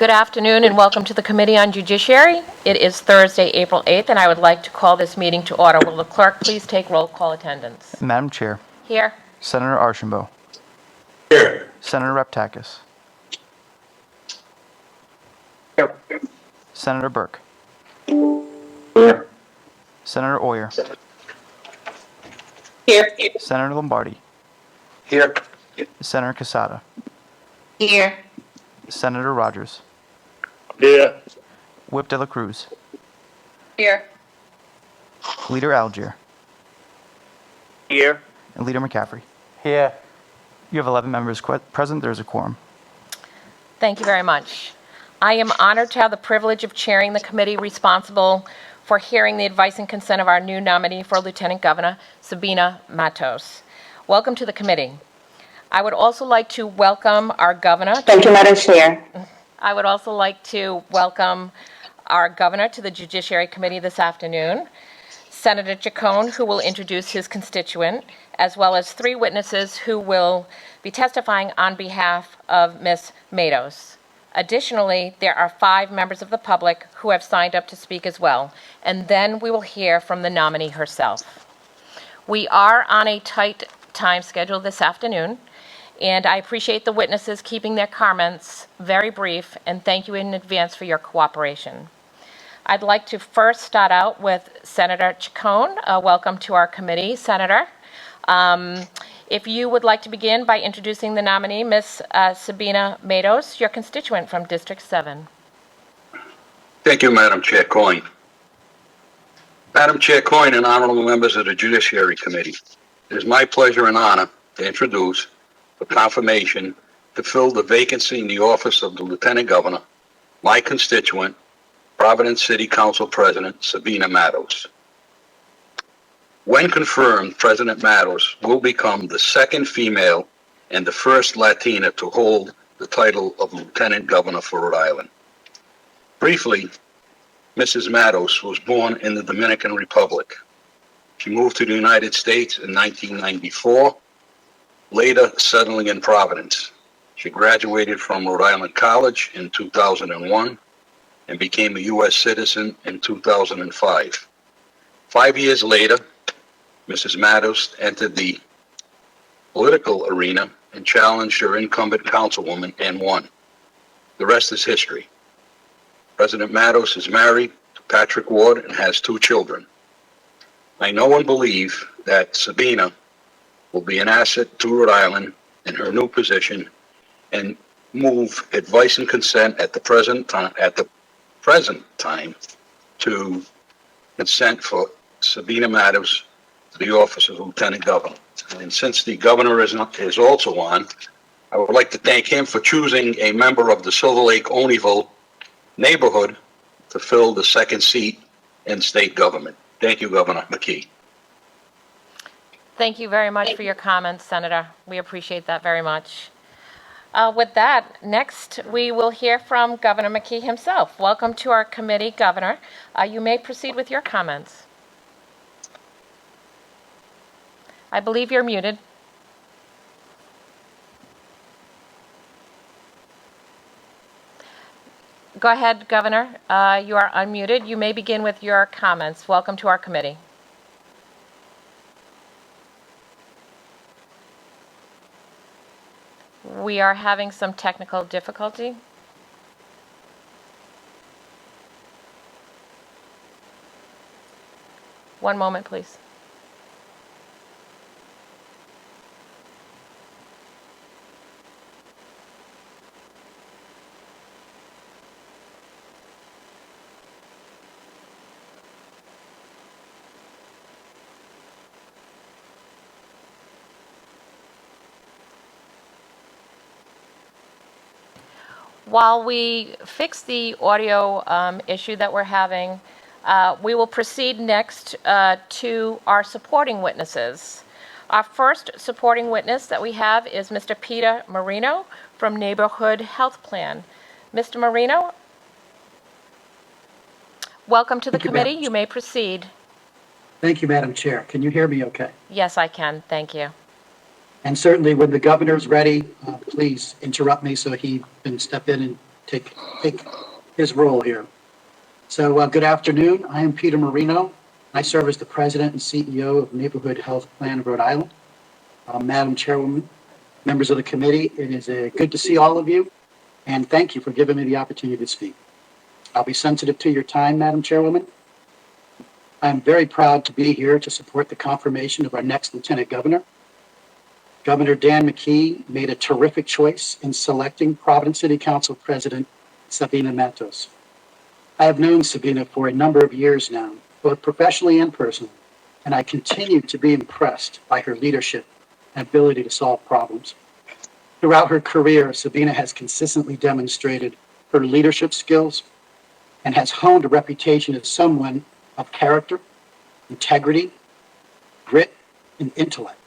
Good afternoon and welcome to the Committee on Judiciary. It is Thursday, April 8th, and I would like to call this meeting to order. Will the clerk please take roll call attendance? Madam Chair. Here. Senator Archambault. Here. Senator Reptakis. Here. Senator Burke. Here. Senator Euer. Here. Senator Lombardi. Here. Senator Casada. Here. Senator Rogers. Here. Whip de la Cruz. Here. Leader Algier. Here. And Leader McCaffrey. Here. You have 11 members present. There is a quorum. Thank you very much. I am honored to have the privilege of chairing the committee responsible for hearing the advice and consent of our new nominee for Lieutenant Governor, Sabina Matos. Welcome to the committee. I would also like to welcome our governor. Thank you, Madam Chair. I would also like to welcome our governor to the Judiciary Committee this afternoon, Senator Chacon, who will introduce his constituent, as well as 3 witnesses who will be testifying on behalf of Ms. Matos. Additionally, there are 5 members of the public who have signed up to speak as well, and then we will hear from the nominee herself. We are on a tight time schedule this afternoon, and I appreciate the witnesses keeping their comments very brief, and thank you in advance for your cooperation. I'd like to first start out with Senator Chacon. Welcome to our committee, Senator. If you would like to begin by introducing the nominee, Ms. Sabina Matos, your constituent from District 7. Thank you, Madam Chair Coyne. Madam Chair Coyne and honorable members of the Judiciary Committee, it is my pleasure and honor to introduce for confirmation to fill the vacancy in the office of the Lieutenant Governor, my constituent, Providence City Council President Sabina Matos. When confirmed, President Matos will become the 2nd female and the 1st Latina to hold the title of Lieutenant Governor for Rhode Island. Briefly, Mrs. Matos was born in the Dominican Republic. She moved to the United States in 1994, later settling in Providence. She graduated from Rhode Island College in 2001 and became a U.S. citizen in 2005. 5 years later, Mrs. Matos entered the political arena and challenged her incumbent councilwoman and won. The rest is history. President Matos is married to Patrick Ward and has 2 children. I know and believe that Sabina will be an asset to Rhode Island in her new position and move advice and consent at the present time to consent for Sabina Matos to the office of Lieutenant Governor. And since the governor is also on, I would like to thank him for choosing a member of the Silver Lake Olneyville neighborhood to fill the 2nd seat in state government. Thank you, Governor McKee. Thank you very much for your comments, Senator. We appreciate that very much. With that, next we will hear from Governor McKee himself. Welcome to our committee, Governor. You may proceed with your comments. I believe you're muted. Go ahead, Governor. You are unmuted. You may begin with your comments. Welcome to our committee. We are having some technical difficulty. One moment, please. While we fix the audio issue that we're having, we will proceed next to our supporting witnesses. Our first supporting witness that we have is Mr. Peter Marino from Neighborhood Health Plan. Mr. Marino, welcome to the committee. You may proceed. Thank you, Madam Chair. Can you hear me okay? Yes, I can. Thank you. And certainly when the governor's ready, please interrupt me so he can step in and take his role here. So good afternoon. I am Peter Marino. I serve as the President and CEO of Neighborhood Health Plan of Rhode Island. Madam Chairwoman, members of the committee, it is good to see all of you, and thank you for giving me the opportunity to speak. I'll be sensitive to your time, Madam Chairwoman. I'm very proud to be here to support the confirmation of our next Lieutenant Governor. Governor Dan McKee made a terrific choice in selecting Providence City Council President Sabina Matos. I have known Sabina for a number of years now, both professionally and personally, and I continue to be impressed by her leadership and ability to solve problems. Throughout her career, Sabina has consistently demonstrated her leadership skills and has honed a reputation as someone of character, integrity, grit, and intellect.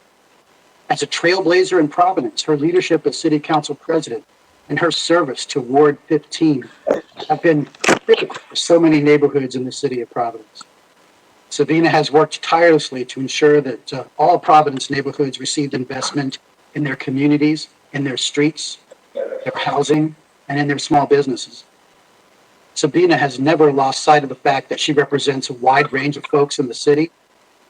As a trailblazer in Providence, her leadership as City Council President and her service to Ward 15 have been critical for so many neighborhoods in the city of Providence. Sabina has worked tirelessly to ensure that all Providence neighborhoods received investment in their communities, in their streets, their housing, and in their small businesses. Sabina has never lost sight of the fact that she represents a wide range of folks in the city,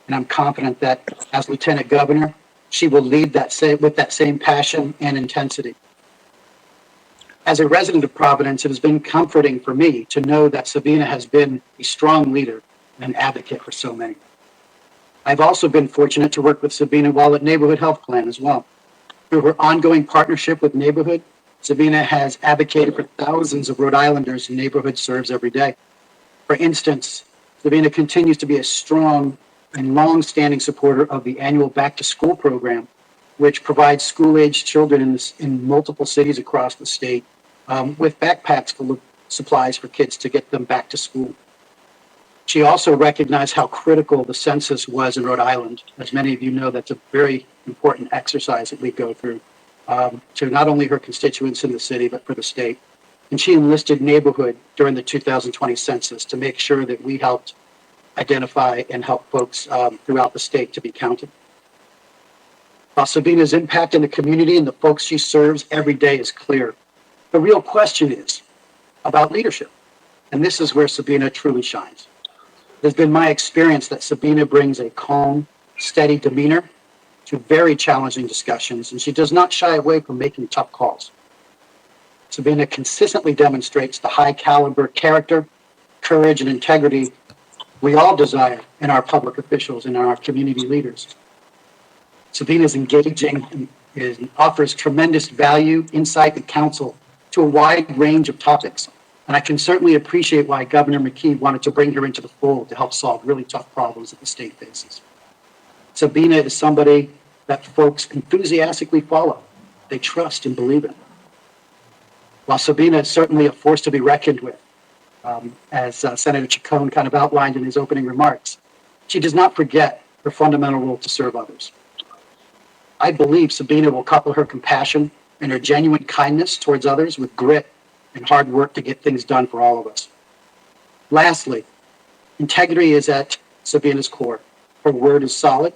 and I'm confident that as Lieutenant Governor, she will lead with that same passion and intensity. As a resident of Providence, it has been comforting for me to know that Sabina has been a strong leader and an advocate for so many. I've also been fortunate to work with Sabina while at Neighborhood Health Plan as well. Through her ongoing partnership with Neighborhood, Sabina has advocated for thousands of Rhode Islanders Neighborhood serves every day. For instance, Sabina continues to be a strong and long-standing supporter of the annual Back to School program, which provides school-aged children in multiple cities across the state with backpacks full of supplies for kids to get them back to school. She also recognized how critical the census was in Rhode Island. As many of you know, that's a very important exercise that we go through to not only her constituents in the city, but for the state. And she enlisted Neighborhood during the 2020 census to make sure that we helped identify and help folks throughout the state to be counted. While Sabina's impact in the community and the folks she serves every day is clear, the real question is about leadership. And this is where Sabina truly shines. It has been my experience that Sabina brings a calm, steady demeanor to very challenging discussions, and she does not shy away from making tough calls. Sabina consistently demonstrates the high caliber character, courage, and integrity we all desire in our public officials and in our community leaders. Sabina is engaging and offers tremendous value, insight, and counsel to a wide range of topics. And I can certainly appreciate why Governor McKee wanted to bring her into the fold to help solve really tough problems that the state faces. Sabina is somebody that folks enthusiastically follow. They trust and believe in. While Sabina is certainly a force to be reckoned with, as Senator Chacon kind of outlined in his opening remarks, she does not forget her fundamental role to serve others. I believe Sabina will couple her compassion and her genuine kindness towards others with grit and hard work to get things done for all of us. Lastly, integrity is at Sabina's core. Her word is solid,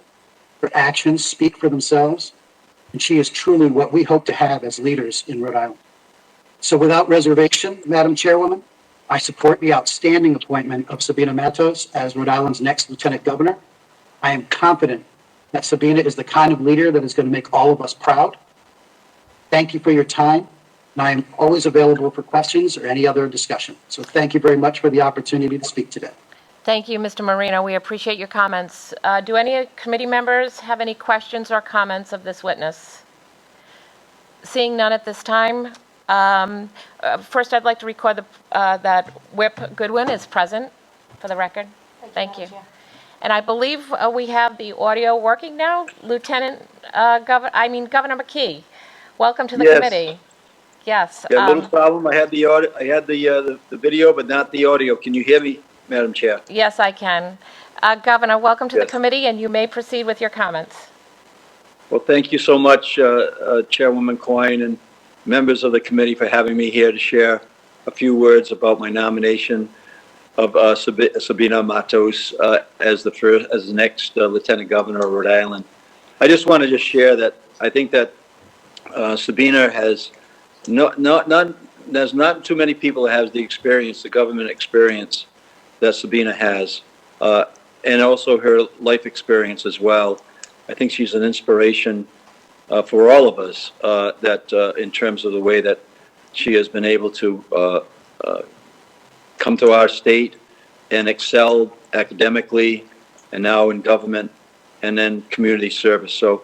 her actions speak for themselves, and she is truly what we hope to have as leaders in Rhode Island. So without reservation, Madam Chairwoman, I support the outstanding appointment of Sabina Matos as Rhode Island's next Lieutenant Governor. I am confident that Sabina is the kind of leader that is going to make all of us proud. Thank you for your time, and I am always available for questions or any other discussion. So thank you very much for the opportunity to speak today. Thank you, Mr. Marino. We appreciate your comments. Do any committee members have any questions or comments of this witness? Seeing none at this time, first I'd like to record that Whip Goodwin is present for the record. Thank you. And I believe we have the audio working now. Governor McKee, welcome to the committee. Yes. Yeah, little problem. I had the audio, I had the video, but not the audio. Can you hear me, Madam Chair? Yes, I can. Governor, welcome to the committee, and you may proceed with your comments. Well, thank you so much, Chairwoman Coyne and members of the committee for having me here to share a few words about my nomination of Sabina Matos as the next Lieutenant Governor of Rhode Island. I just want to share that I think that Sabina has not there's not too many people that has the experience, the government experience that Sabina has, and also her life experience as well. I think she's an inspiration for all of us that in terms of the way that she has been able to come to our state and excel academically and now in government and then community service. So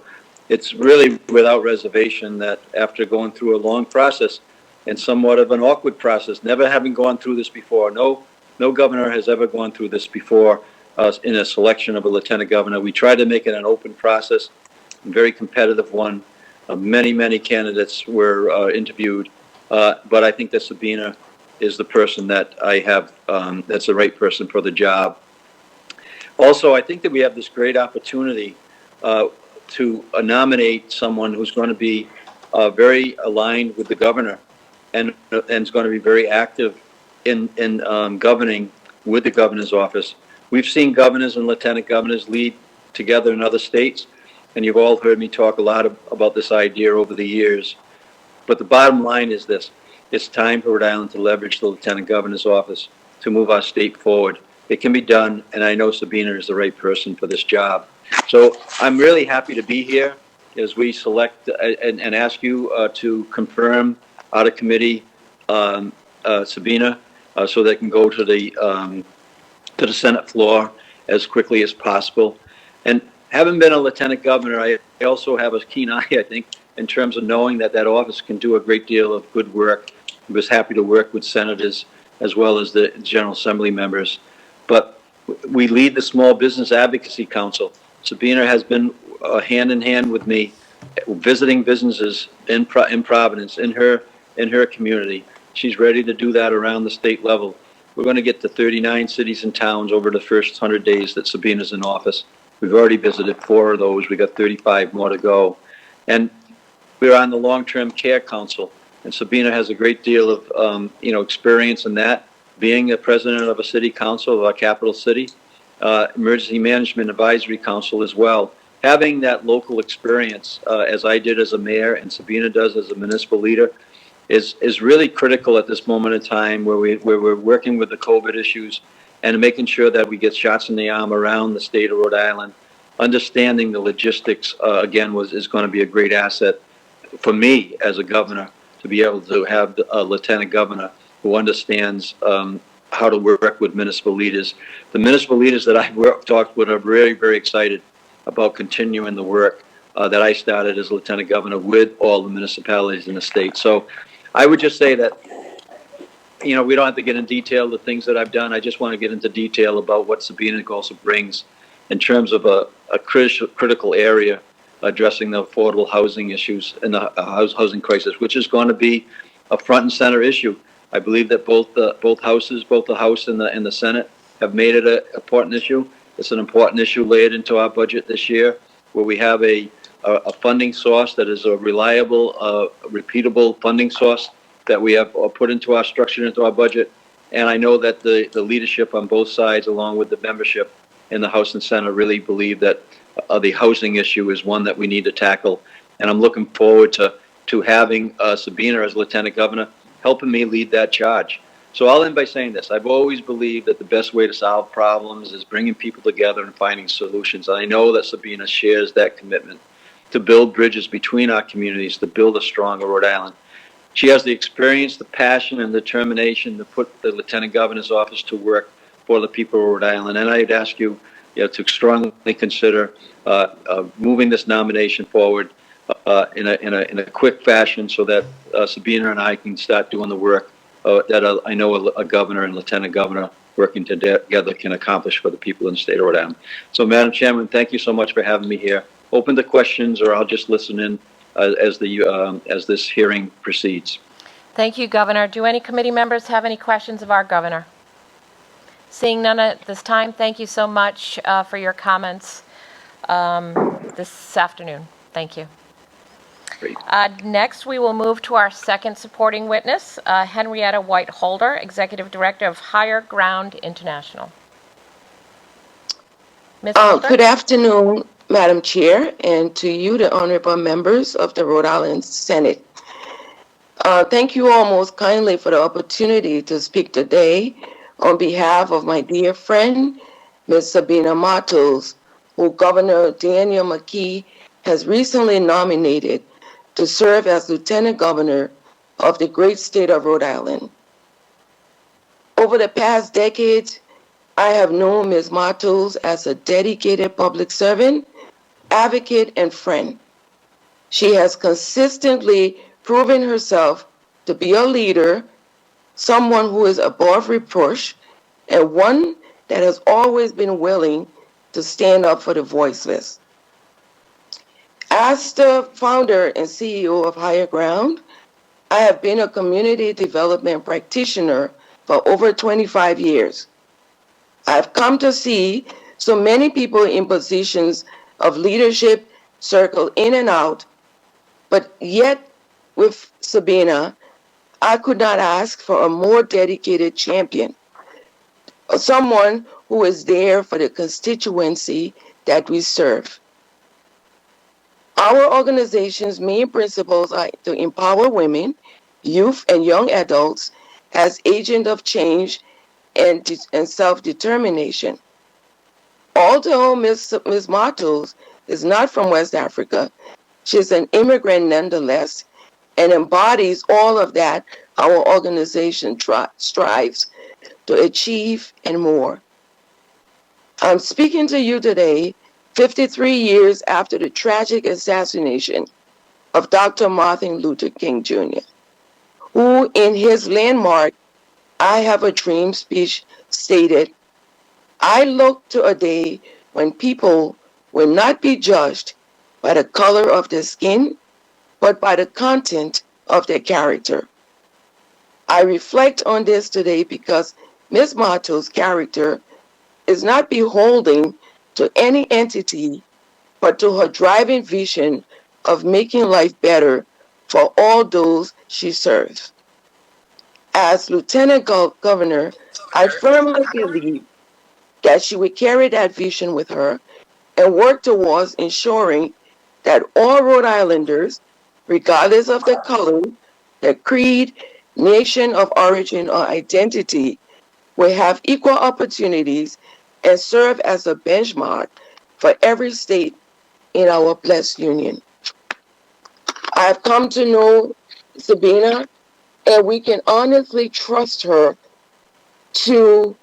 it's really without reservation that after going through a long process and somewhat of an awkward process, never having gone through this before, no governor has ever gone through this before in a selection of a lieutenant governor. We tried to make it an open process, a very competitive one. Many candidates were interviewed, but I think that Sabina is the person that I have, that's the right person for the job. Also, I think that we have this great opportunity to nominate someone who's going to be very aligned with the governor and is going to be very active in governing with the governor's office. We've seen governors and lieutenant governors lead together in other states, and you've all heard me talk a lot about this idea over the years. But the bottom line is this: it's time for Rhode Island to leverage the lieutenant governor's office to move our state forward. It can be done, and I know Sabina is the right person for this job. So I'm really happy to be here as we select and ask you to confirm out of committee Sabina so they can go to the Senate floor as quickly as possible. And having been a lieutenant governor, I also have a keen eye, I think, in terms of knowing that that office can do a great deal of good work. I was happy to work with senators as well as the General Assembly members. But we lead the Small Business Advocacy Council. Sabina has been hand in hand with me, visiting businesses in Providence, in her community. She's ready to do that around the state level. We're going to get to 39 cities and towns over the first 100 days that Sabina's in office. We've already visited 4 of those. We got 35 more to go. And we're on the Long-Term Care Council, and Sabina has a great deal of experience in that, being a president of a city council of our capital city, Emergency Management Advisory Council as well. Having that local experience, as I did as a mayor and Sabina does as a municipal leader, is really critical at this moment in time where we're working with the COVID issues and making sure that we get shots in the arm around the state of Rhode Island. Understanding the logistics, again, is going to be a great asset for me as a governor to be able to have a lieutenant governor who understands how to work with municipal leaders. The municipal leaders that I've talked with are very, very excited about continuing the work that I started as lieutenant governor with all the municipalities in the state. So I would just say that, we don't have to get in detail the things that I've done. I just want to get into detail about what Sabina also brings in terms of a critical area addressing the affordable housing issues and the housing crisis, which is going to be a front and center issue. I believe that both the House and the Senate, have made it an important issue. It's an important issue laid into our budget this year, where we have a funding source that is a reliable, repeatable funding source that we have put into our structure, into our budget. And I know that the leadership on both sides, along with the membership in the House and Senate, really believe that the housing issue is one that we need to tackle. And I'm looking forward to having Sabina as Lieutenant Governor helping me lead that charge. So I'll end by saying this. I've always believed that the best way to solve problems is bringing people together and finding solutions. And I know that Sabina shares that commitment to build bridges between our communities, to build a stronger Rhode Island. She has the experience, the passion, and determination to put the Lieutenant Governor's office to work for the people of Rhode Island. And I'd ask you, to strongly consider moving this nomination forward in a quick fashion, so that Sabina and I can start doing the work that I know a governor and lieutenant governor working together can accomplish for the people in the state of Rhode Island. So, Madam Chairman, thank you so much for having me here. Open to questions, or I'll just listen in as this hearing proceeds. Thank you, Governor. Do any committee members have any questions of our governor? Seeing none at this time, thank you so much for your comments this afternoon. Thank you. Great. Next, we will move to our second supporting witness, Henrietta White Holder, Executive Director of Higher Ground International. Ms. Holder? Good afternoon, Madam Chair, and to you, the honorable members of the Rhode Island Senate. Thank you all most kindly for the opportunity to speak today on behalf of my dear friend, Ms. Sabina Matos, who Governor Dan McKee has recently nominated to serve as Lieutenant Governor of the great state of Rhode Island. Over the past decades, I have known Ms. Matos as a dedicated public servant, advocate, and friend. She has consistently proven herself to be a leader, someone who is above reproach, and one that has always been willing to stand up for the voiceless. As the founder and CEO of Higher Ground, I have been a community development practitioner for over 25 years. I've come to see so many people in positions of leadership circle in and out, but yet with Sabina, I could not ask for a more dedicated champion, or someone who is there for the constituency that we serve. Our organization's main principles are to empower women, youth, and young adults as agents of change and self-determination. Although Ms. Matos is not from West Africa, she's an immigrant nonetheless and embodies all of that our organization strives to achieve and more. I'm speaking to you today, 53 years after the tragic assassination of Dr. Martin Luther King Jr., who in his landmark I Have a Dream speech stated, "I look to a day when people will not be judged by the color of their skin, but by the content of their character." I reflect on this today because Ms. Matos' character is not beholden to any entity, but to her driving vision of making life better for all those she serves. As Lieutenant Governor, I firmly believe that she would carry that vision with her and work towards ensuring that all Rhode Islanders, regardless of their color, their creed, nation of origin, or identity, will have equal opportunities and serve as a benchmark for every state in our blessed union. I've come to know Sabina, and we can honestly trust her to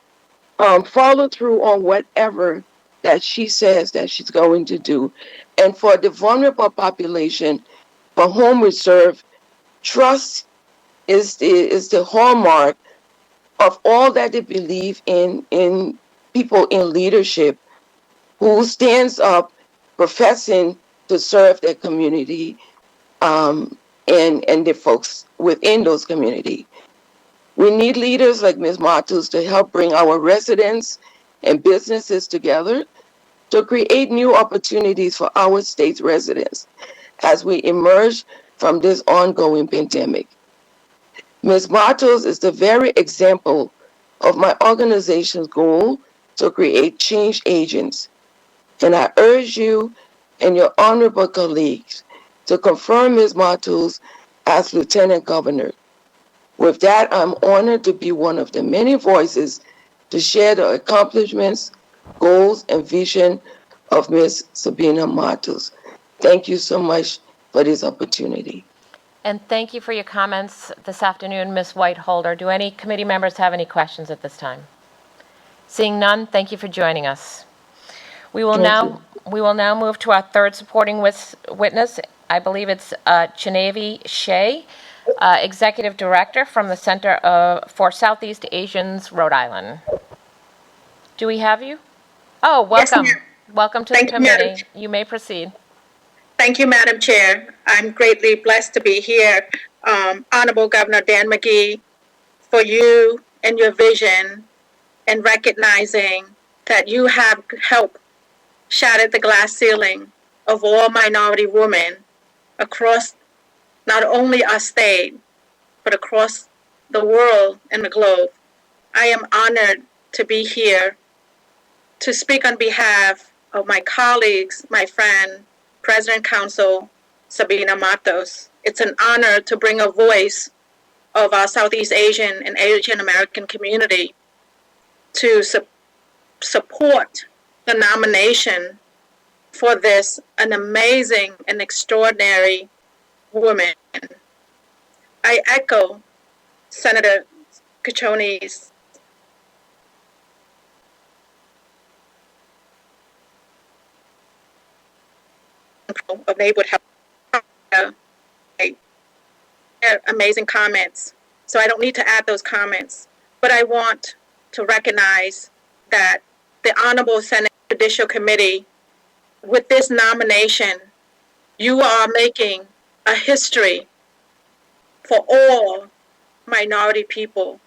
follow through on whatever that she says that she's going to do. And for the vulnerable population for whom we serve, trust is the hallmark of all that they believe in people in leadership who stands up professing to serve their community and the folks within those community. We need leaders like Ms. Matos to help bring our residents and businesses together to create new opportunities for our state's residents as we emerge from this ongoing pandemic. Ms. Matos is the very example of my organization's goal to create change agents. And I urge you and your honorable colleagues to confirm Ms. Matos as Lieutenant Governor. With that, I'm honored to be one of the many voices to share the accomplishments, goals, and vision of Ms. Sabina Matos. Thank you so much for this opportunity. And thank you for your comments this afternoon, Ms. Whiteholder. Do any committee members have any questions at this time? Seeing none, thank you for joining us. We will now move to our third supporting witness. I believe it's Chinevi Shea, Executive Director from the Center for Southeast Asians, Rhode Island. Do we have you? Oh, welcome. Yes, welcome to the committee. You may proceed. Thank you, Madam Chair. I'm greatly blessed to be here. Honorable Governor Dan McKee, for you and your vision and recognizing that you have helped shatter the glass ceiling of all minority women across not only our state, but across the world and the globe. I am honored to be here to speak on behalf of my colleagues, my friend, President Council Sabina Matos. it's an honor to bring a voice of our Southeast Asian and Asian American community to support the nomination for this, an amazing and extraordinary woman. I echo Senator Caccione's of neighborhood health. Amazing comments. So I don't need to add those comments, but I want to recognize that the Honorable Senate Judicial Committee, with this nomination, you are making a history for all minority people,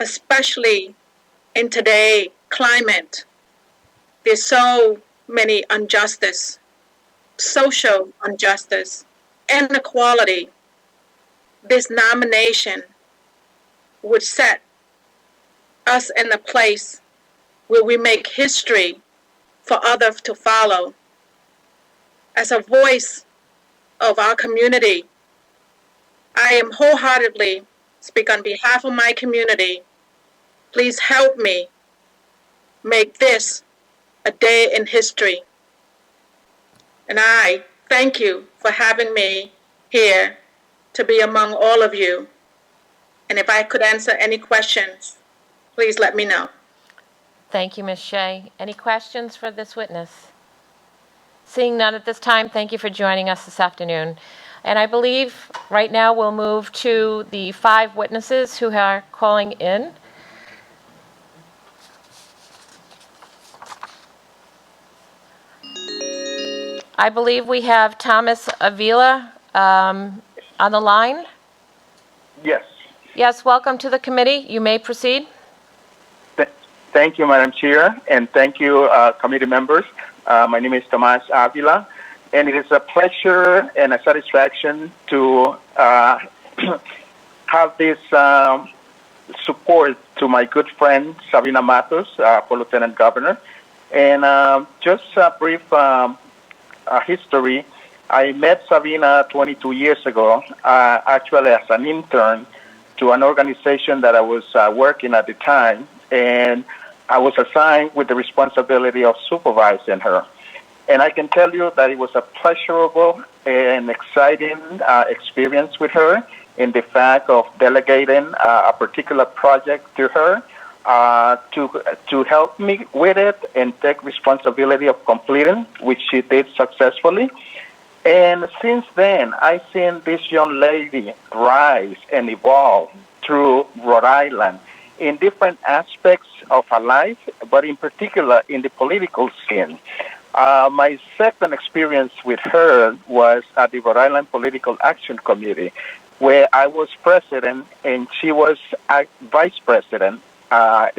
especially in today's climate. There's so many injustice, social injustice, inequality. This nomination would set us in a place where we make history for others to follow. As a voice of our community, I am wholeheartedly speak on behalf of my community. Please help me make this a day in history. And I thank you for having me here to be among all of you. And if I could answer any questions, please let me know. Thank you, Ms. Shea. Any questions for this witness? Seeing none at this time, thank you for joining us this afternoon. And I believe right now we'll move to the 5 witnesses who are calling in. I believe we have Thomas Avila on the line. Yes. Yes, welcome to the committee. You may proceed. Thank you, Madam Chair, and thank you, committee members. My name is Tomas Avila, and it is a pleasure and a satisfaction to have this support to my good friend, Sabina Matos, for Lieutenant Governor. And just a brief history. I met Sabina 22 years ago, actually as an intern to an organization that I was working at the time, and I was assigned with the responsibility of supervising her. And I can tell you that it was a pleasurable and exciting experience with her in the fact of delegating a particular project to her to help me with it and take responsibility of completing, which she did successfully. And since then, I've seen this young lady rise and evolve through Rhode Island in different aspects of her life, but in particular in the political scene. My second experience with her was at the Rhode Island Political Action Committee, where I was president and she was vice president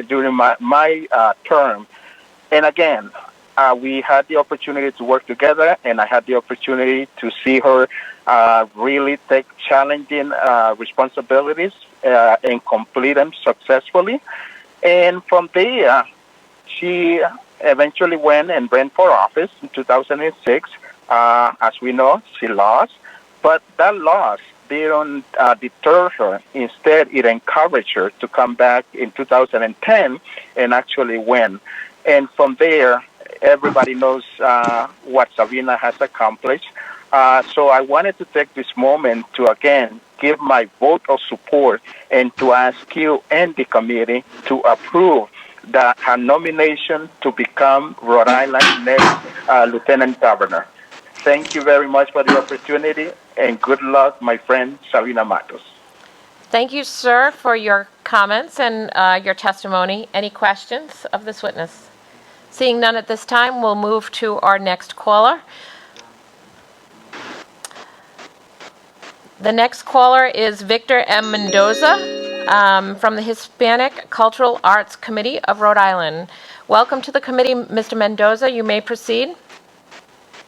during my term. And again, we had the opportunity to work together, and I had the opportunity to see her really take challenging responsibilities and complete them successfully. And from there, she eventually went and ran for office in 2006. As we know, she lost, but that loss didn't deter her. Instead, it encouraged her to come back in 2010 and actually win. And from there, everybody knows what Sabina has accomplished. So I wanted to take this moment to, again, give my vote of support and to ask you and the committee to approve her nomination to become Rhode Island's next Lieutenant Governor. Thank you very much for the opportunity, and good luck, my friend Sabina Matos. Thank you, sir, for your comments and your testimony. Any questions of this witness? Seeing none at this time, we'll move to our next caller. The next caller is Victor M. Mendoza from the Hispanic Cultural Arts Committee of Rhode Island. Welcome to the committee, Mr. Mendoza. You may proceed.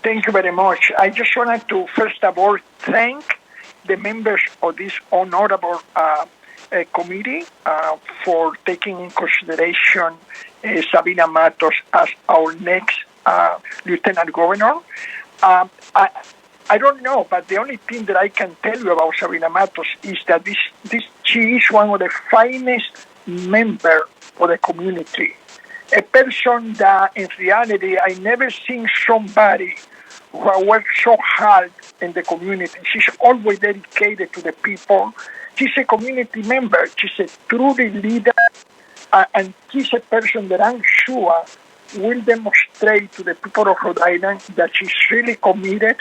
Thank you very much. I just wanted to, first of all, thank the members of this honorable committee for taking in consideration Sabina Matos as our next Lieutenant Governor. I don't know, but the only thing that I can tell you about Sabina Matos is that she is one of the finest members of the community. A person that, in reality, I never seen somebody who worked so hard in the community. She's always dedicated to the people. She's a community member. She's a truly leader, and she's a person that I'm sure will demonstrate to the people of Rhode Island that she's really committed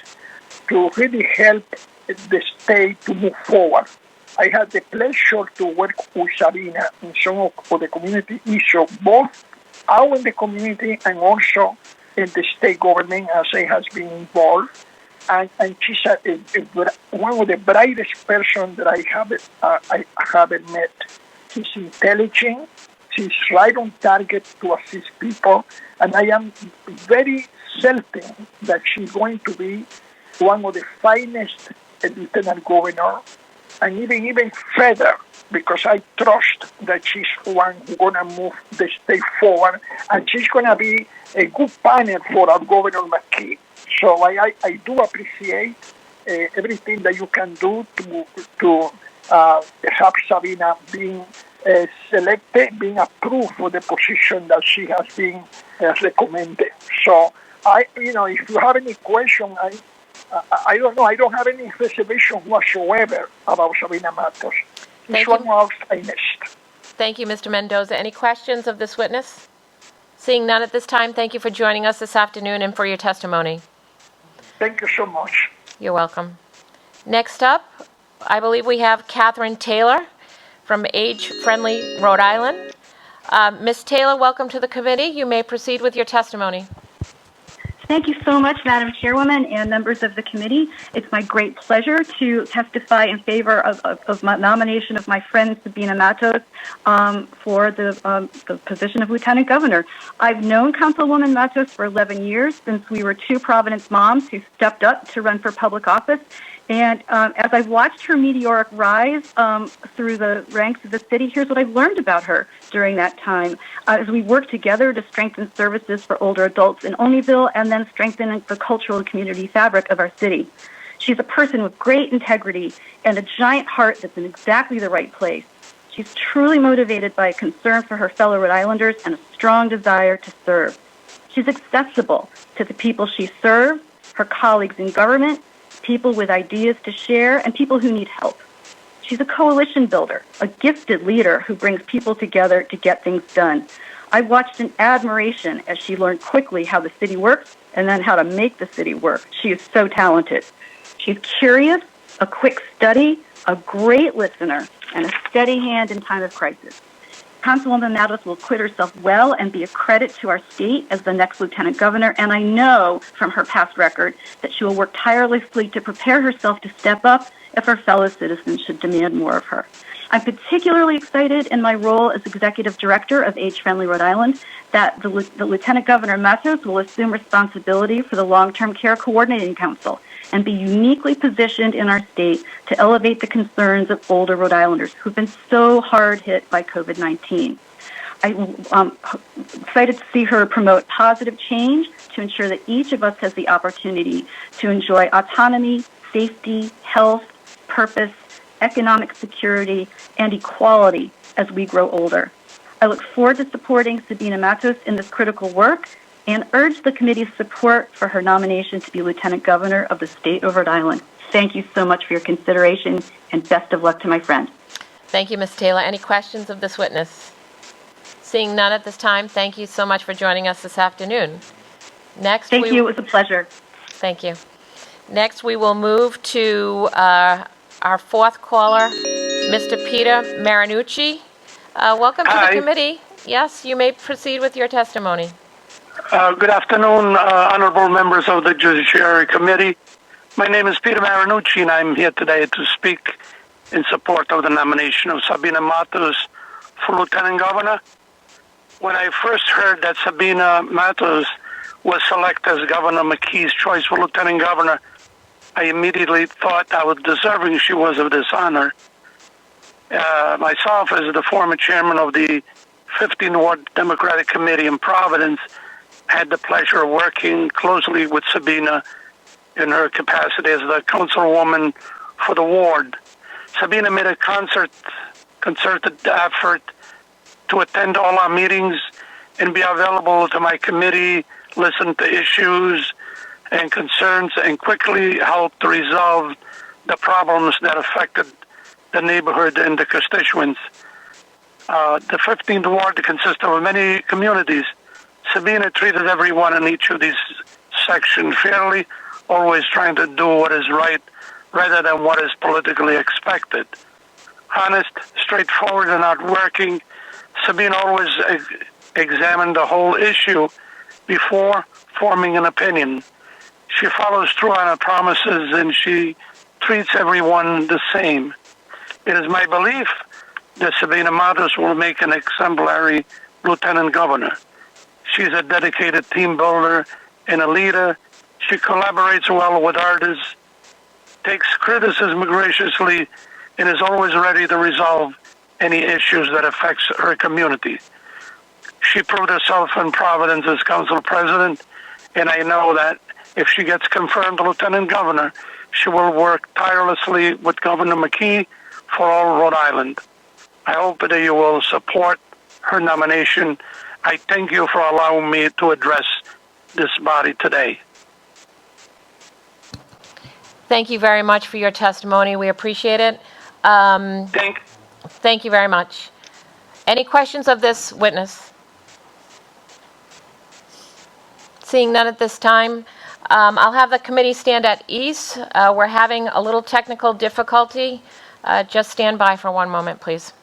to really help the state to move forward. I had the pleasure to work with Sabina in some of the community issues, both out in the community and also in the state government, as I has been involved. And she's one of the brightest person that I haven't met. She's intelligent. She's right on target to assist people. And I am very certain that she's going to be one of the finest lieutenant governor, and even further, because I trust that she's one who's going to move the state forward, and she's going to be a good partner for our Governor McKee. So I do appreciate everything that you can do to have Sabina being selected, being approved for the position that she has been recommended. So if you have any question, I don't know. I don't have any reservation whatsoever about Sabina Matos. She's one of our finest. Thank you, Mr. Mendoza. Any questions of this witness? Seeing none at this time, thank you for joining us this afternoon and for your testimony. Thank you so much. You're welcome. Next up, I believe we have Catherine Taylor from Age Friendly Rhode Island. Ms. Taylor, welcome to the committee. You may proceed with your testimony. Thank you so much, Madam Chairwoman and members of the committee. It's my great pleasure to testify in favor of my nomination of my friend Sabina Matos for the position of Lieutenant Governor. I've known Councilwoman Matos for 11 years, since we were two Providence moms who stepped up to run for public office. And as I've watched her meteoric rise through the ranks of the city, here's what I've learned about her during that time. As we work together to strengthen services for older adults in Olneyville and then strengthen the cultural and community fabric of our city. She's a person with great integrity and a giant heart that's in exactly the right place. She's truly motivated by a concern for her fellow Rhode Islanders and a strong desire to serve. She's accessible to the people she serves, her colleagues in government, people with ideas to share, and people who need help. She's a coalition builder, a gifted leader who brings people together to get things done. I watched in admiration as she learned quickly how the city works and then how to make the city work. She is so talented. She's curious, a quick study, a great listener, and a steady hand in time of crisis. Councilwoman Matos will acquit herself well and be a credit to our state as the next lieutenant governor, and I know from her past record that she will work tirelessly to prepare herself to step up if her fellow citizens should demand more of her. I'm particularly excited in my role as Executive Director of Age Friendly Rhode Island that the Lieutenant Governor Matos will assume responsibility for the Long-Term Care Coordinating Council and be uniquely positioned in our state to elevate the concerns of older Rhode Islanders who've been so hard hit by COVID-19. I'm excited to see her promote positive change to ensure that each of us has the opportunity to enjoy autonomy, safety, health, purpose, economic security, and equality as we grow older. I look forward to supporting Sabina Matos in this critical work and urge the committee's support for her nomination to be Lieutenant Governor of the state of Rhode Island. Thank you so much for your consideration, and best of luck to my friend. Thank you, Ms. Taylor. Any questions of this witness? Seeing none at this time, thank you so much for joining us this afternoon. Next, Thank you. It was a pleasure. Thank you. Next, we will move to our fourth caller, Mr. Peter Marino. Welcome to the committee. Yes, you may proceed with your testimony. Good afternoon, honorable members of the Judiciary Committee. My name is Peter Marino, and I'm here today to speak in support of the nomination of Sabina Matos for Lieutenant Governor. When I first heard that Sabina Matos was selected as Governor McKee's choice for Lieutenant Governor, I immediately thought how deserving she was of this honor. Myself, as the former chairman of the 15th Ward Democratic Committee in Providence, had the pleasure of working closely with Sabina in her capacity as the councilwoman for the ward. Sabina made a concerted effort to attend all our meetings and be available to my committee, listen to issues and concerns, and quickly help to resolve the problems that affected the neighborhood and the constituents. The 15th ward consists of many communities. Sabina treated everyone in each of these sections fairly, always trying to do what is right rather than what is politically expected. Honest, straightforward, and hardworking, Sabina always examined the whole issue before forming an opinion. She follows through on her promises and she treats everyone the same. It is my belief that Sabina Matos will make an exemplary lieutenant governor. She's a dedicated team builder and a leader. She collaborates well with others, takes criticism graciously, and is always ready to resolve any issues that affects her community. She proved herself in Providence as council president, and I know that if she gets confirmed lieutenant governor, she will work tirelessly with Governor McKee for all Rhode Island. I hope that you will support her nomination. I thank you for allowing me to address this body today. Thank you very much for your testimony. We appreciate it. Thank you very much. Any questions of this witness? Seeing none at this time, I'll have the committee stand at ease. We're having a little technical difficulty. Just stand by for one moment, please.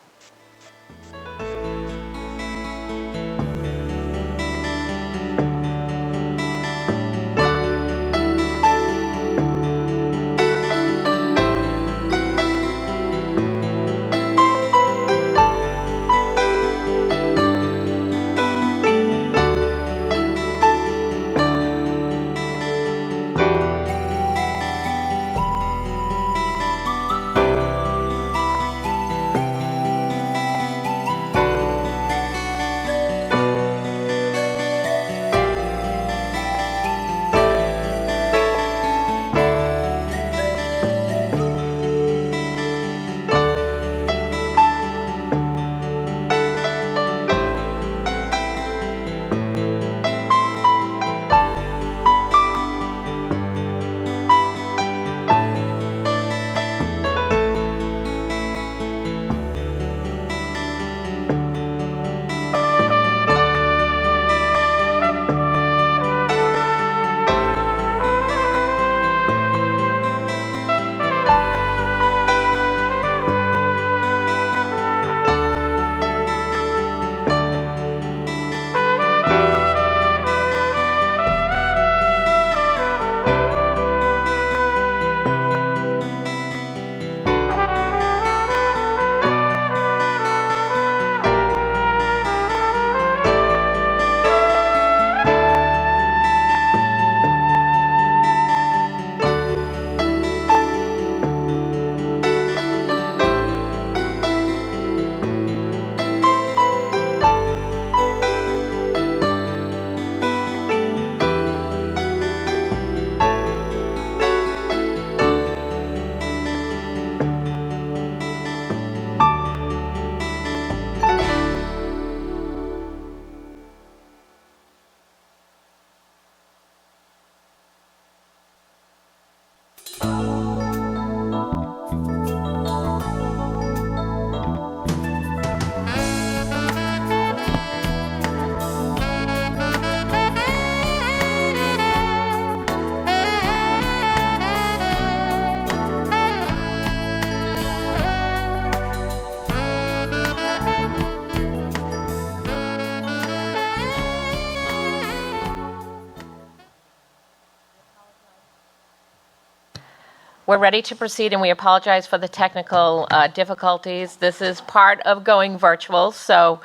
We're ready to proceed, and we apologize for the technical difficulties. This is part of going virtual, so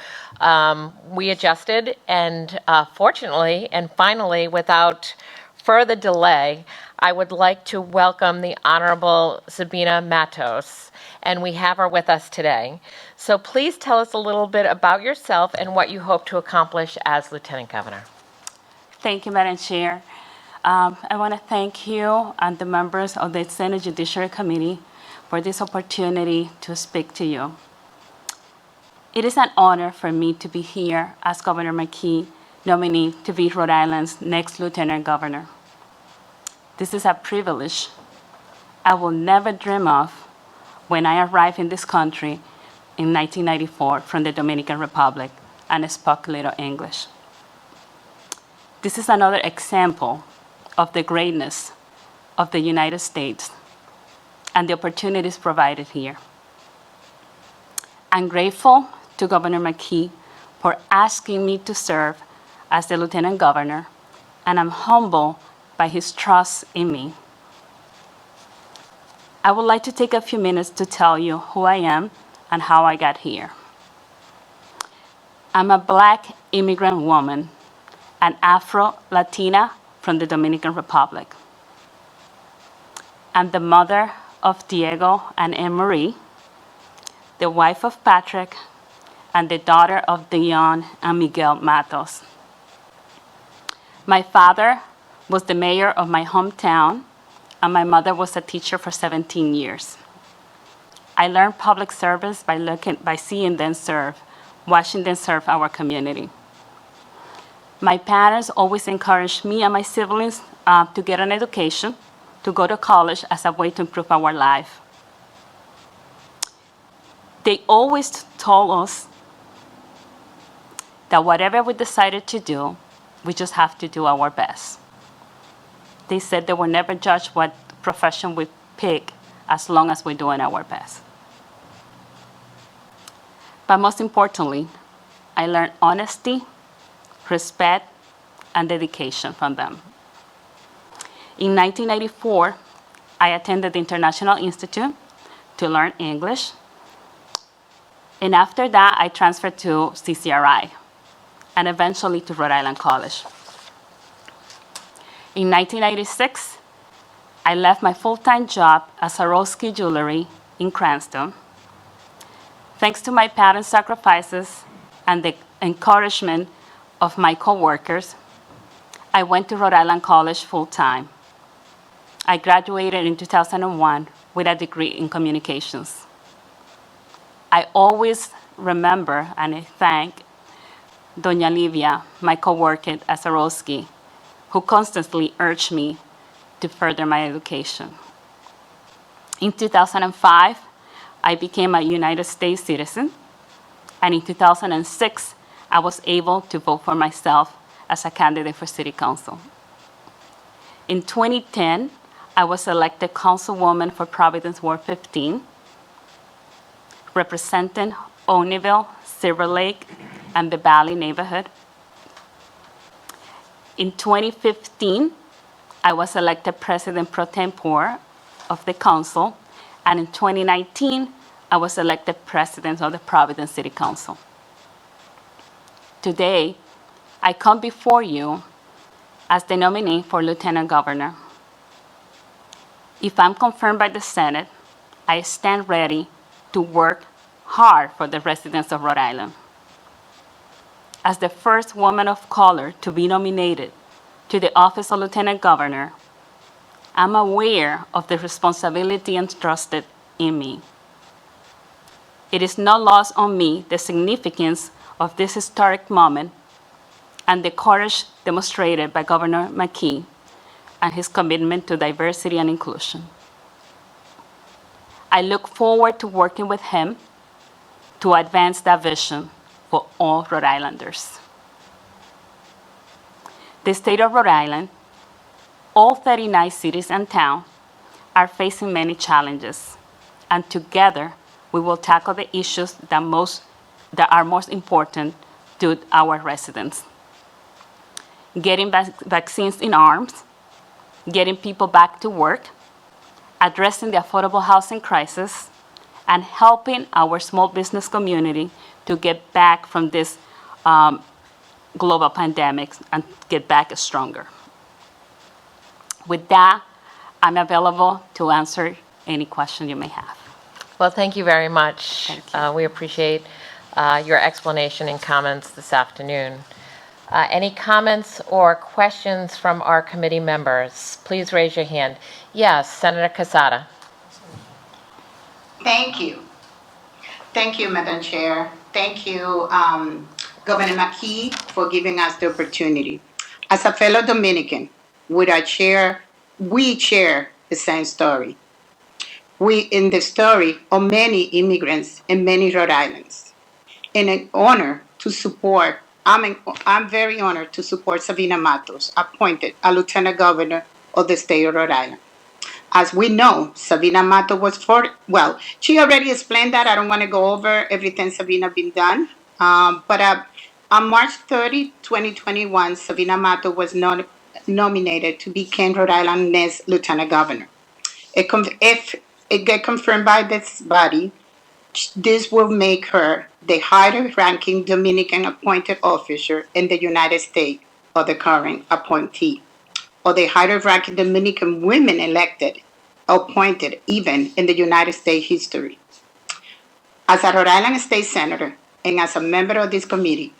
we adjusted, and fortunately and finally, without further delay, I would like to welcome the Honorable Sabina Matos, and we have her with us today. So please tell us a little bit about yourself and what you hope to accomplish as Lieutenant Governor. Thank you, Madam Chair. I want to thank you and the members of the Senate Judiciary Committee for this opportunity to speak to you. It is an honor for me to be here as Governor McKee nominee to be Rhode Island's next Lieutenant Governor. This is a privilege I will never dream of when I arrived in this country in 1994 from the Dominican Republic and spoke little English. This is another example of the greatness of the United States and the opportunities provided here. I'm grateful to Governor McKee for asking me to serve as the Lieutenant Governor, and I'm humbled by his trust in me. I would like to take a few minutes to tell you who I am and how I got here. I'm a Black immigrant woman, an Afro-Latina from the Dominican Republic. I'm the mother of Diego and Anne-Marie, the wife of Patrick, and the daughter of Dawn and Miguel Matos. My father was the mayor of my hometown, and my mother was a teacher for 17 years. I learned public service by seeing them serve, watching them serve our community. My parents always encouraged me and my siblings to get an education, to go to college as a way to improve our life. They always told us that whatever we decided to do, we just have to do our best. They said they will never judge what profession we pick as long as we're doing our best. But most importantly, I learned honesty, respect, and dedication from them. In 1994, I attended the International Institute to learn English. And after that, I transferred to CCRI and eventually to Rhode Island College. In 1996, I left my full-time job at Swarovski Jewelry in Cranston. Thanks to my parents' sacrifices and the encouragement of my coworkers, I went to Rhode Island College full-time. I graduated in 2001 with a degree in communications. I always remember and I thank Doña Livia, my coworker at Swarovski, who constantly urged me to further my education. In 2005, I became a United States citizen, and in 2006, I was able to vote for myself as a candidate for City Council. In 2010, I was elected Councilwoman for Providence Ward 15, representing Olneyville, Silver Lake, and the Valley neighborhood. In 2015, I was elected President pro tempore of the council, and in 2019, I was elected President of the Providence City Council. Today, I come before you as the nominee for Lieutenant Governor. If I'm confirmed by the Senate, I stand ready to work hard for the residents of Rhode Island. As the first woman of color to be nominated to the office of Lieutenant Governor, I'm aware of the responsibility entrusted in me. It is not lost on me the significance of this historic moment and the courage demonstrated by Governor McKee and his commitment to diversity and inclusion. I look forward to working with him to advance that vision for all Rhode Islanders. The state of Rhode Island, all 39 cities and towns, are facing many challenges, and together we will tackle the issues that are most important to our residents. Getting vaccines in arms, getting people back to work, addressing the affordable housing crisis, and helping our small business community to get back from this global pandemic and get back stronger. With that, I'm available to answer any question you may have. Well, thank you very much. Thank you. We appreciate your explanation and comments this afternoon. Any comments or questions from our committee members? Please raise your hand. Yes, Senator Casada. Thank you. Thank you, Madam Chair. Thank you, Governor McKee, for giving us the opportunity. As a fellow Dominican, we share the same story. We in the story of many immigrants in many Rhode Islands. And an honor to support, I'm very honored to support Sabina Matos, appointed a Lieutenant Governor of the state of Rhode Island. As we know, Sabina Matos was she already explained that. I don't want to go over everything Sabina been done. But on March 30, 2021, Sabina Matos was nominated to become Rhode Island's next Lieutenant Governor. If it gets confirmed by this body, this will make her the highest ranking Dominican appointed officer in the United States of the current appointee, or the highest ranking Dominican women appointed even in the United States history. As a Rhode Island State Senator and as a member of this committee,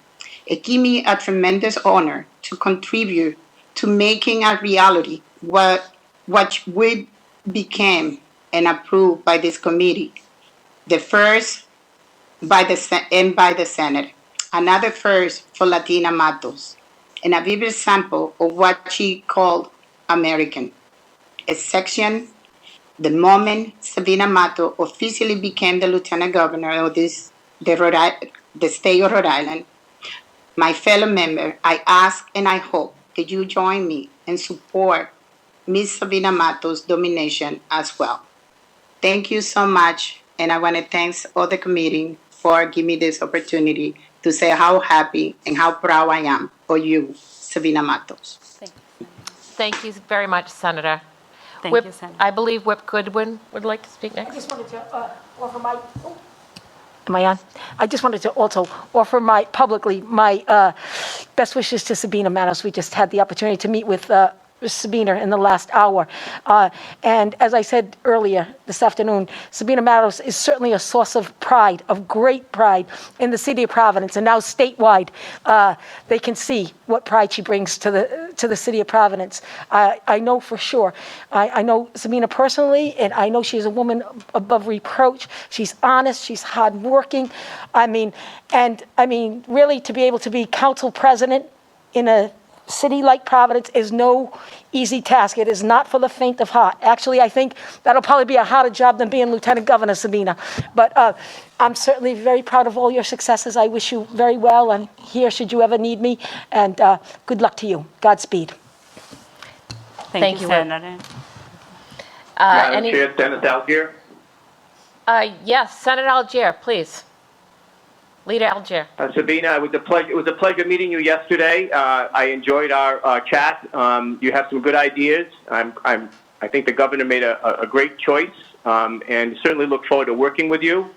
it gives me a tremendous honor to contribute to making a reality what we became and approved by this committee. The first by the Senate, another first for Latina Matos, and a vivid sample of what she called American. A section, the moment Sabina Matos officially became the Lieutenant Governor of the state of Rhode Island, my fellow member, I ask and I hope that you join me and support Ms. Sabina Matos' nomination as well. Thank you so much, and I want to thank all the committee for giving me this opportunity to say how happy and how proud I am of you, Sabina Matos. Thank you very much, Senator. Thank you, Senator. I believe Whip Goodwin would like to speak next. I just wanted to offer my. Am I on? I just wanted to also offer publicly my best wishes to Sabina Matos. We just had the opportunity to meet with Sabina in the last hour. And as I said earlier this afternoon, Sabina Matos is certainly a source of pride, of great pride in the city of Providence. And now statewide, they can see what pride she brings to the city of Providence. I know for sure. I know Sabina personally, and I know she's a woman above reproach. She's honest. She's hardworking. Really to be able to be council president in a city like Providence is no easy task. It is not for the faint of heart. Actually, I think that'll probably be a harder job than being Lieutenant Governor, Sabina. But I'm certainly very proud of all your successes. I wish you very well. I'm here should you ever need me. And good luck to you. Godspeed. Thank you, Senator. Madam Chair, Senator Algier. Yes, Senator Algier, please. Leader Algier. Sabina, it was a pleasure meeting you yesterday. I enjoyed our chat. You have some good ideas. I think the governor made a great choice, and certainly look forward to working with you.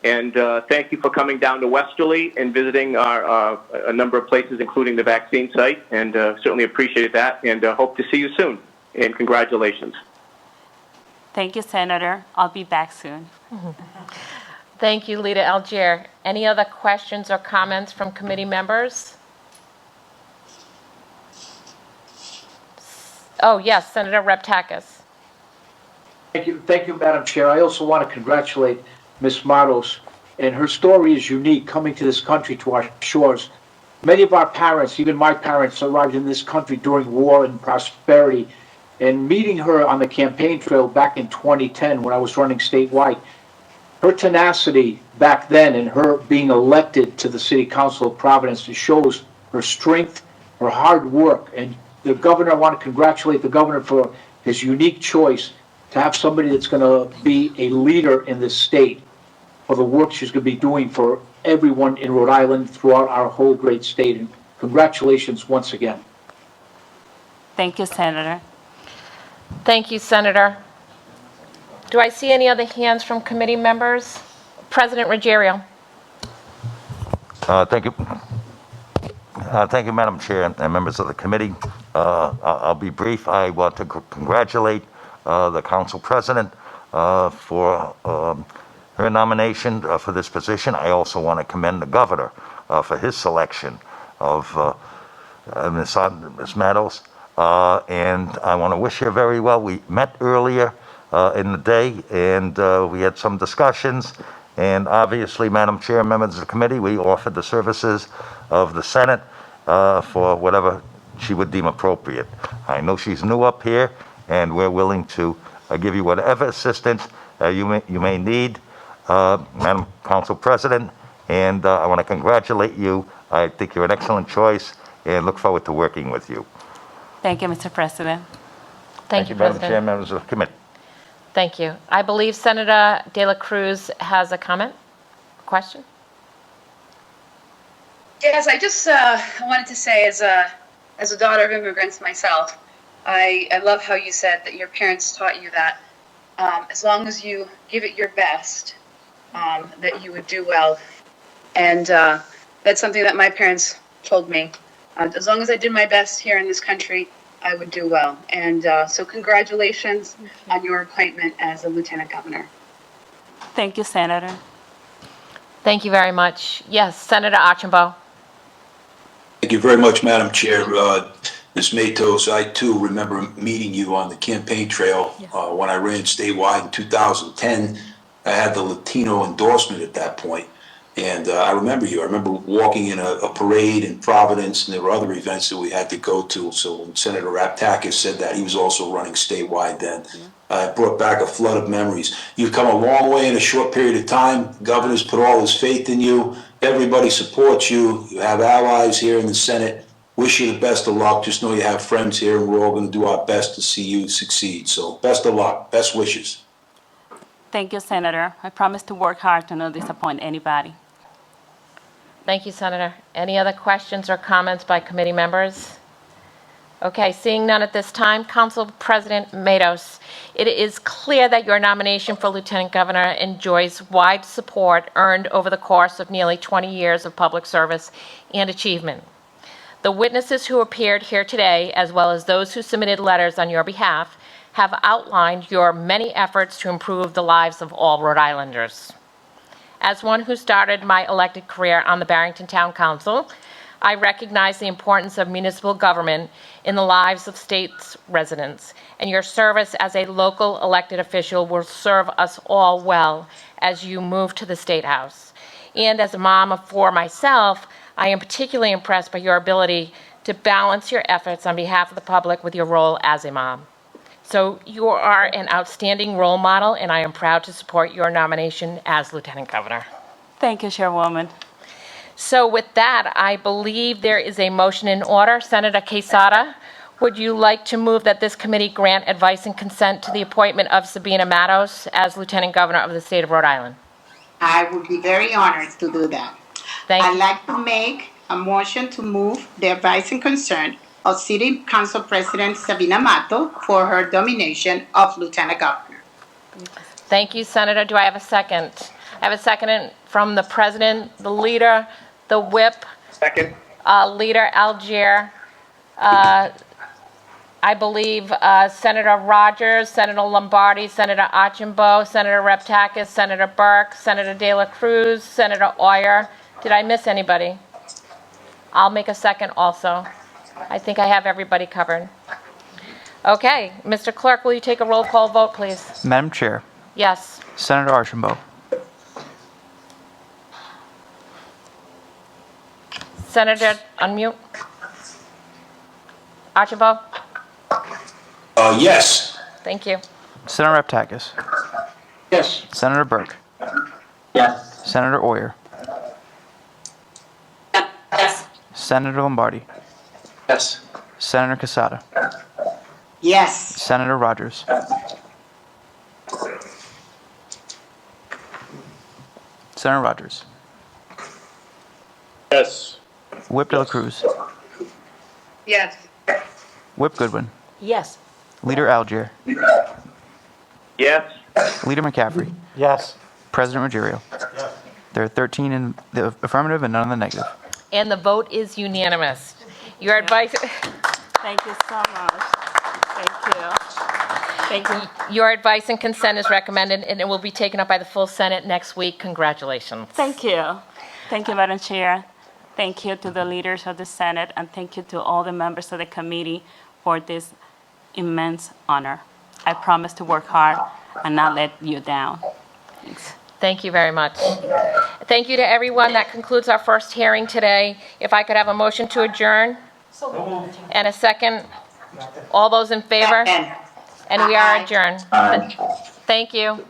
And thank you for coming down to Westerly and visiting a number of places, including the vaccine site. And certainly appreciate that. And hope to see you soon. And congratulations. Thank you, Senator. I'll be back soon. Thank you, Leader Algier. Any other questions or comments from committee members? Oh, yes, Senator Reptakis. Thank you, Madam Chair. I also want to congratulate Ms. Matos, and her story is unique, coming to this country, to our shores. Many of our parents, even my parents, arrived in this country during war and prosperity, and meeting her on the campaign trail back in 2010 when I was running statewide, her tenacity back then and her being elected to the City Council of Providence shows her strength, her hard work. And the governor, I want to congratulate the governor for his unique choice to have somebody that's going to be a leader in this state for the work she's going to be doing for everyone in Rhode Island throughout our whole great state. And congratulations once again. Thank you, Senator. Thank you, Senator. Do I see any other hands from committee members? President Ruggiero. Thank you. Thank you, Madam Chair and members of the committee. I'll be brief. I want to congratulate the Council President for her nomination for this position. I also want to commend the Governor for his selection of Ms. Matos, and I want to wish her very well. We met earlier in the day, and we had some discussions. And obviously, Madam Chair, members of the committee, we offered the services of the Senate for whatever she would deem appropriate. I know she's new up here, and we're willing to give you whatever assistance you may need, Madam Council President, and I want to congratulate you. I think you're an excellent choice, and look forward to working with you. Thank you, Mr. President. Thank you, Madam President. Chair, members of the committee. Thank you. I believe Senator De La Cruz has a comment, question? Yes, I just wanted to say, as a daughter of immigrants myself, I love how you said that your parents taught you that as long as you give it your best, that you would do well. And that's something that my parents told me. As long as I did my best here in this country, I would do well. And so congratulations on your appointment as a lieutenant governor. Thank you, Senator. Thank you very much. Yes, Senator Archambault. Thank you very much, Madam Chair. Ms. Matos, I too remember meeting you on the campaign trail when I ran statewide in 2010. I had the Latino endorsement at that point. And I remember you. I remember walking in a parade in Providence, and there were other events that we had to go to. So when Senator Raptakis said that, he was also running statewide then. It brought back a flood of memories. You've come a long way in a short period of time. The governor's put all his faith in you. Everybody supports you. You have allies here in the Senate. Wish you the best of luck. Just know you have friends here, and we're all going to do our best to see you succeed. So best of luck. Best wishes. Thank you, Senator. I promise to work hard to not disappoint anybody. Thank you, Senator. Any other questions or comments by committee members? Okay, seeing none at this time, Council President Matos, it is clear that your nomination for Lieutenant Governor enjoys wide support earned over the course of nearly 20 years of public service and achievement. The witnesses who appeared here today, as well as those who submitted letters on your behalf, have outlined your many efforts to improve the lives of all Rhode Islanders. As one who started my elected career on the Barrington Town Council, I recognize the importance of municipal government in the lives of state's residents, and your service as a local elected official will serve us all well as you move to the State House. And as a mom of four myself, I am particularly impressed by your ability to balance your efforts on behalf of the public with your role as a mom. So you are an outstanding role model, and I am proud to support your nomination as Lieutenant Governor. Thank you, Chairwoman. So with that, I believe there is a motion in order. Senator Quesada, would you like to move that this committee grant advice and consent to the appointment of Sabina Matos as Lieutenant Governor of the state of Rhode Island? I would be very honored to do that. I'd like to make a motion to move the advice and concern of City Council President Sabina Matos for her nomination of Lieutenant Governor. Thank you, Senator. Do I have a second? I have a second from the President, the Leader, the Whip. Second. Leader Algier. I believe Senator Rogers, Senator Lombardi, Senator Archambault, Senator Raptakis, Senator Burke, Senator De La Cruz, Senator Euer. Did I miss anybody? I'll make a second also. I think I have everybody covered. Okay, Mr. Clerk, will you take a roll call vote, please? Madam Chair, Yes. Senator Archambault, Senator, unmute. Archambault? Yes. Thank you. Senator Raptakis, Yes. Senator Burke, Yes. Senator Euer, Yes. Senator Lombardi, Yes. Senator Quesada, Yes. Senator Rogers, Senator Rogers, Yes. Whip De La Cruz, Yes. Whip Goodwin, Yes. Leader Algier, Yes. Leader McCaffrey, Yes. President Ruggiero. There are 13 in the affirmative and none in the negative. And the vote is unanimous. Your advice... Thank you so much. Thank you. Thank you. Your advice and consent is recommended, and it will be taken up by the full Senate next week. Congratulations. Thank you. Thank you, Madam Chair. Thank you to the leaders of the Senate, and thank you to all the members of the committee for this immense honor. I promise to work hard and not let you down. Thanks. Thank you very much. Thank you to everyone. That concludes our first hearing today. If I could have a motion to adjourn and a second. All those in favor? And we are adjourned. Thank you.